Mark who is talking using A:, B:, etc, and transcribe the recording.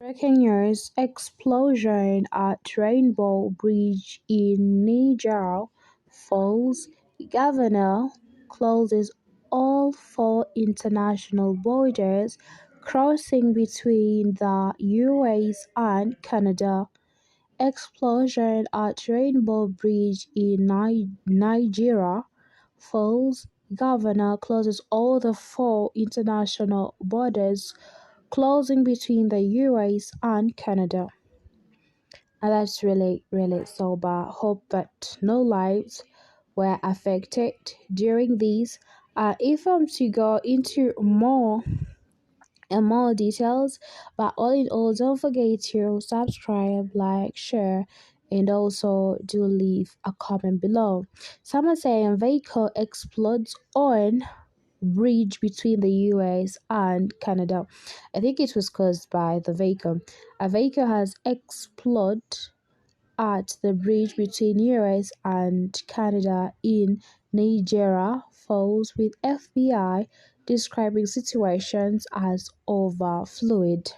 A: Breaking news: explosion at Rainbow Bridge in Niagara Falls. Governor closes all four international borders crossing between the US and Canada. Explosion at Rainbow Bridge in Niagara Falls. Governor closes all the four international borders closing between the US and Canada. And that's really so bad. Hope that no lives were affected during this. If I'm to go into more and more details, but all in all, don't forget to subscribe, like, share, and also do leave a comment below. Someone saying vehicle explodes on bridge between the US and Canada. I think it was caused by the vehicle. A vehicle has exploded at the bridge between US and Canada in Niagara Falls, with FBI describing situations as over fluid.